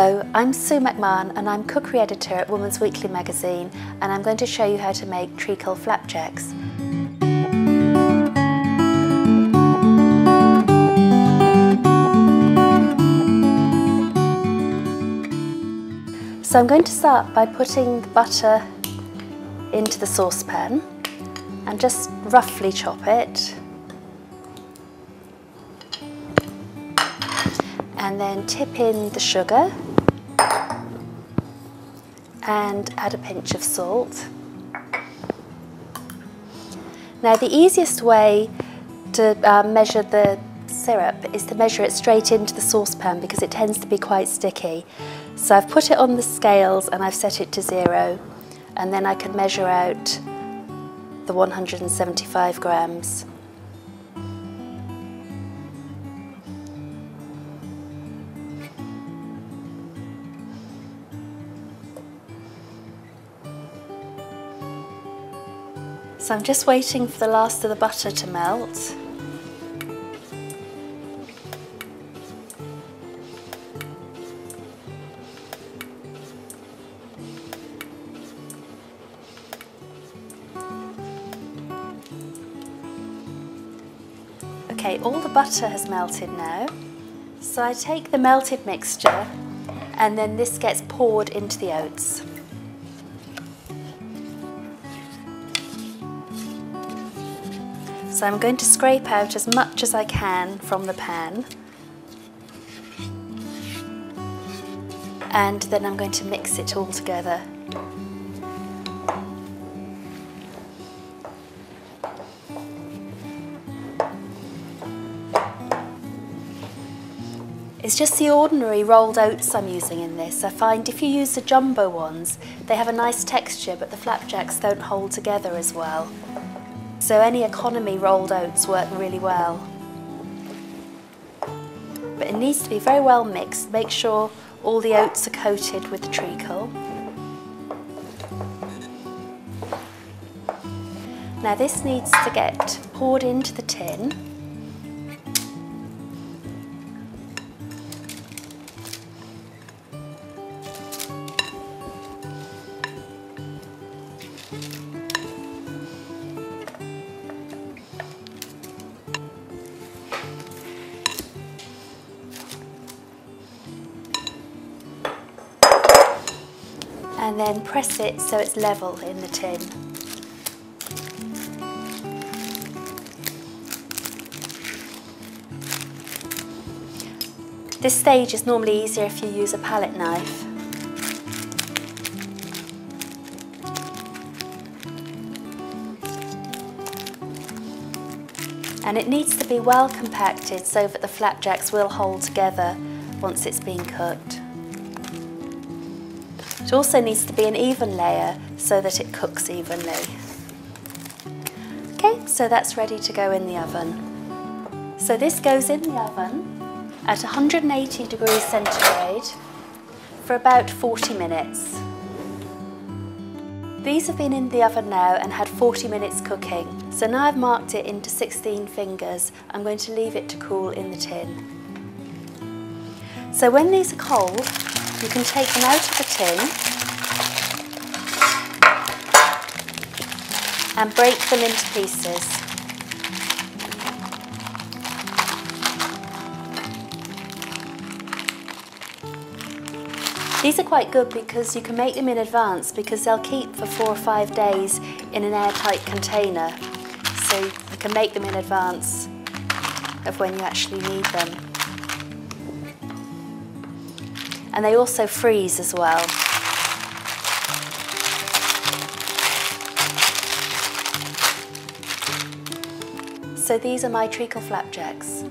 Hello, I'm Sue McMahon and I'm cookery editor at Woman's Weekly magazine, and I'm going to show you how to make treacle flapjacks. So I'm going to start by putting the butter into the saucepan and just roughly chop it. And then tip in the sugar and add a pinch of salt. Now the easiest way to measure the syrup is to measure it straight into the saucepan because it tends to be quite sticky. So I've put it on the scales and I've set it to 0, and then I can measure out the 175 grams. So I'm just waiting for the last of the butter to melt. Okay, all the butter has melted now. So I take the melted mixture and then this gets poured into the oats. So I'm going to scrape out as much as I can from the pan, and then I'm going to mix it all together. It's just the ordinary rolled oats I'm using in this. I find if you use the jumbo ones, they have a nice texture, but the flapjacks don't hold together as well. So any economy rolled oats work really well. But it needs to be very well mixed. Make sure all the oats are coated with the treacle. Now this needs to get poured into the tin. And then press it so it's level in the tin. This stage is normally easier if you use a palette knife. And it needs to be well compacted so that the flapjacks will hold together once it's been cooked. It also needs to be an even layer so that it cooks evenly. Okay, so that's ready to go in the oven. So this goes in the oven at 180 degrees centigrade for about 40 minutes. These have been in the oven now and had 40 minutes cooking. So now I've marked it into 16 fingers. I'm going to leave it to cool in the tin. So when these are cold, you can take them out of the tin and break them into pieces. These are quite good because you can make them in advance because they'll keep for 4 or 5 days in an airtight container. So you can make them in advance of when you actually need them. And they also freeze as well. So these are my treacle flapjacks.